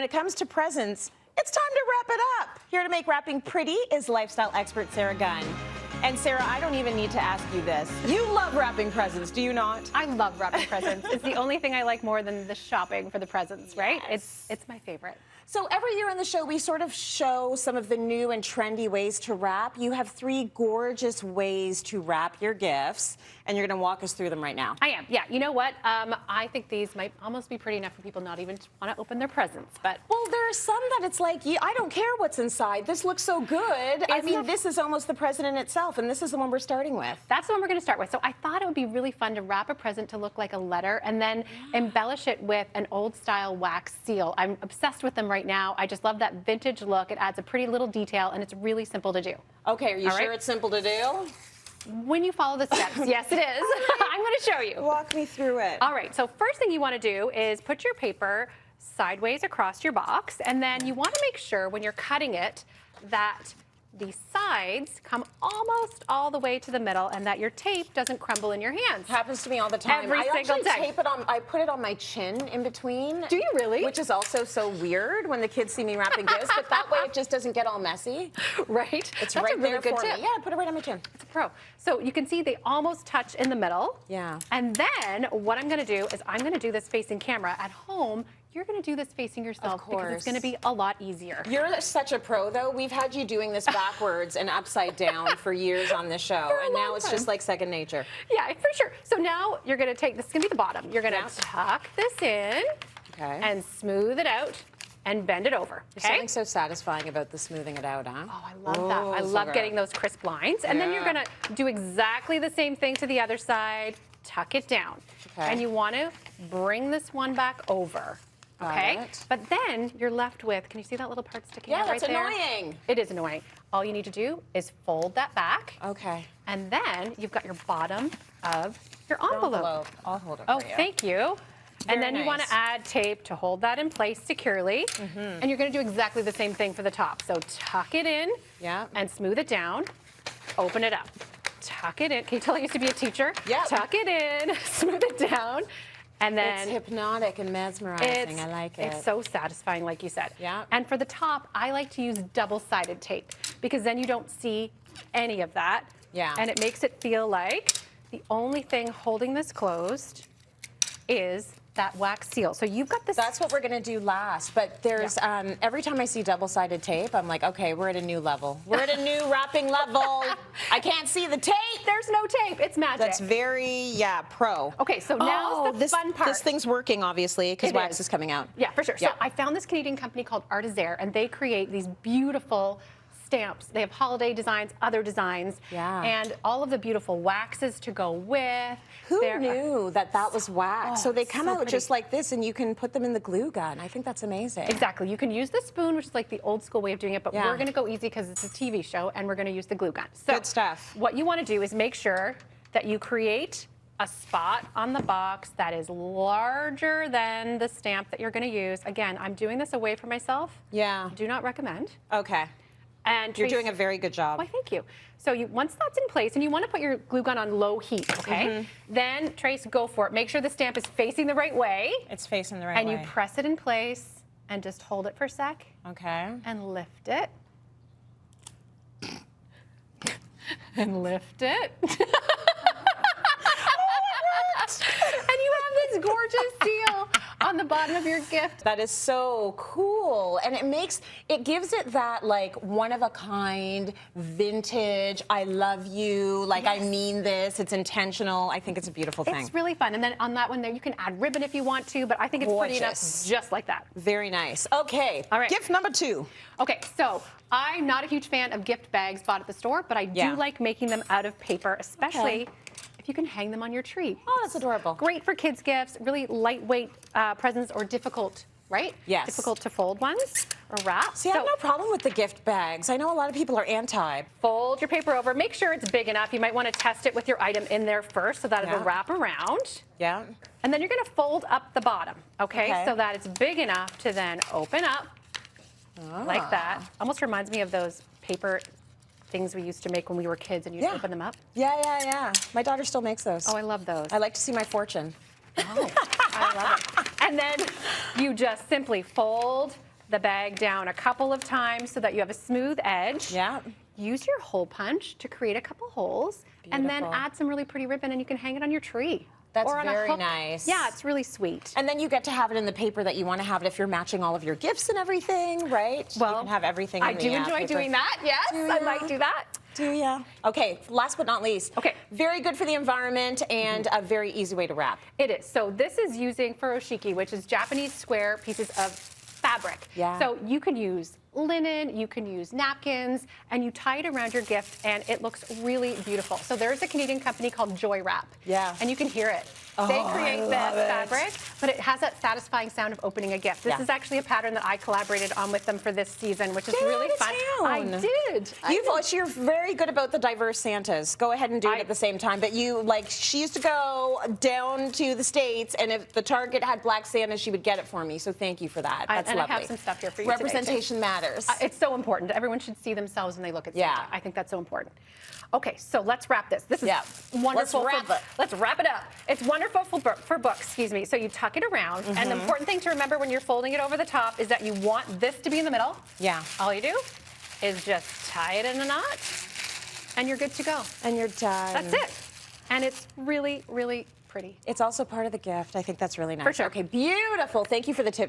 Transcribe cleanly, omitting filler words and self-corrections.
When it comes to presents, it's time to wrap it up. Here to make wrapping pretty is lifestyle expert Sarah Gunn. And Sarah, I don't even need to ask you this. You love wrapping presents, do you not? I love wrapping presents. It's the only thing I like more than the shopping for the presents, right? Yes. It's my favorite. So every year on the show, we sort of show some of the new and trendy ways to wrap. You have 3 gorgeous ways to wrap your gifts, and you're going to walk us through them right now. I am, yeah. You know what? I think these might almost be pretty enough for people not even to want to open their presents, but... Well, there are some that it's like, I don't care what's inside. This looks so good. I mean, this is almost the present in itself, and this is the one we're starting with. That's the one we're going to start with. So I thought it would be really fun to wrap a present to look like a letter and then embellish it with an old-style wax seal. I'm obsessed with them right now. I just love that vintage look. It adds a pretty little detail, and it's really simple to do. Okay, are you sure it's simple to do? When you follow the steps, yes, it is. I'm going to show you. Walk me through it. All right, so first thing you want to do is put your paper sideways across your box, and then you want to make sure when you're cutting it that the sides come almost all the way to the middle and that your tape doesn't crumble in your hands. Happens to me all the time. Every single day. Tape it on, I put it on my chin in between. Do you really? Which is also so weird when the kids see me wrapping gifts, but that way it just doesn't get all messy. Right? It's That's right a really there good for tip. me. Yeah, I put it right on my chin. It's a pro. So you can see they almost touch in the middle. Yeah. And then what I'm going to do is I'm going to do this facing camera. At home, you're going to do this facing yourself because it's going to be a lot easier. You're such a pro, though. We've had you doing this backwards and upside down for years on this show, and now it's just like second nature. Yeah, for sure. So now you're going to take, this is going to be the bottom. You're going to tuck this in and smooth it out and bend it over. There's something so satisfying about the smoothing it out, huh? Oh, I love that. I love getting those crisp lines. And then you're going to do exactly the same thing to the other side. Tuck it down. And you want to bring this one back over. Okay, but then you're left with, can you see that little part sticking out right there? Yeah, that's annoying. It is annoying. All you need to do is fold that back. Okay. And then you've got your bottom of your envelope. I'll hold it for you. Thank you. And then you want to add tape to hold that in place securely. And you're going to do exactly the same thing for the top. So tuck it in and smooth it down. Open it up. Tuck it in. Can you tell I used to be a teacher? Yeah. Tuck it in, smooth it down. And then it's hypnotic and mesmerizing. I like it. It's so satisfying, like you said. Yeah. And for the top, I like to use double-sided tape because then you don't see any of that. Yeah. And it makes it feel like the only thing holding this closed is that wax seal. So you've got this. That's what we're going to do last. But there's, every time I see double-sided tape, I'm like, okay, we're at a new level. We're at a new wrapping level. I can't see the tape. There's no tape. It's magic. That's very, pro. Okay, so now's the fun part. This thing's working, obviously, because wax is coming out. Yeah, for sure. So I found this Canadian company called Artisaire, and they create these beautiful stamps. They have holiday designs, other designs, and all of the beautiful waxes to go with. Who knew that was wax? So they come out just like this, and you can put them in the glue gun. I think that's amazing. Exactly. You can use the spoon, which is like the old school way of doing it, but we're going to go easy because it's a TV show, and we're going to use the glue gun. So good stuff. What you want to do is make sure that you create a spot on the box that is larger than the stamp that you're going to use. Again, I'm doing this away from myself. Yeah. Do not recommend. Okay. And you're doing a very good job. Why, thank you. So once that's in place, and you want to put your glue gun on low heat, okay? Then, Trace, go for it. Make sure the stamp is facing the right way. It's facing the right way. And you press it in place and just hold it for a sec. Okay. And lift it. And lift it. And you have this gorgeous seal on the bottom of your gift. That is so cool. And it gives it that like one of a kind, vintage, I love you, like I mean this, it's intentional. I think it's a beautiful thing. It's really fun. And then on that one there, you can add ribbon if you want to, but I think it's pretty enough just like that. Very nice. Okay, all right. Gift number 2. Okay, so I'm not a huge fan of gift bags bought at the store, but I do like making them out of paper, especially if you can hang them on your tree. Oh, that's adorable. Great for kids' gifts, really lightweight presents or difficult, right? Yes. Difficult to fold ones or wrap. See, I have no problem with the gift bags. I know a lot of people are anti. Fold your paper over. Make sure it's big enough. You might want to test it with your item in there first so that it'll wrap around. Yeah. And then you're going to fold up the bottom, okay? So that it's big enough to then open up like that. Almost reminds me of those paper things we used to make when we were kids and you'd open them up. Yeah. My daughter still makes those. Oh, I love those. I like to see my fortune. Oh, I love it. And then you just simply fold the bag down a couple of times so that you have a smooth edge. Yeah. Use your hole punch to create a couple holes, and then Beautiful. add some really pretty ribbon, and you can hang it on your tree. That's or on a very hook. nice. Yeah, it's really sweet. And then you get to have it in the paper that you want to have it if you're matching all of your gifts and everything, right? Well, you can have everything I in the do enjoy paper. doing that. Yes, I might do that. Do ya? Okay, last but not least. Okay. Very good for the environment and a very easy way to wrap. It is. So this is using furoshiki, which is Japanese square pieces of fabric. Yeah. So you can use linen, you can use napkins, and you tie it around your gift, and it looks really beautiful. So there's a Canadian company called Joy Wrap. Yeah. And you can hear it. Oh, They create I this love it. fabric, but it has that satisfying sound of opening a gift. This Yeah. is actually a pattern that I collaborated on with them for this season, which is Get really out of fun. town. I did. You're very good about the diverse Santas. Go ahead and do it at the same time. But she used to go down to the States, and if the Target had black Santa, she would get it for me. So thank you for that. That's and lovely. I have some stuff here for you today, too. Representation matters. It's so important. Everyone should see themselves when they look at Santa. Yeah. I think that's so important. Okay, so let's wrap this. This is wonderful. Let's wrap it up. It's wonderful for books, excuse me. So you tuck it around, and the important thing to remember when you're folding it over the top is that you want this to be in the middle. Yeah. All you do is just tie it in a knot, and you're good to go. And you're done. That's it. And it's really, really pretty. It's also part of the gift. I think that's really nice. For sure. Okay, beautiful. Thank you for the tips.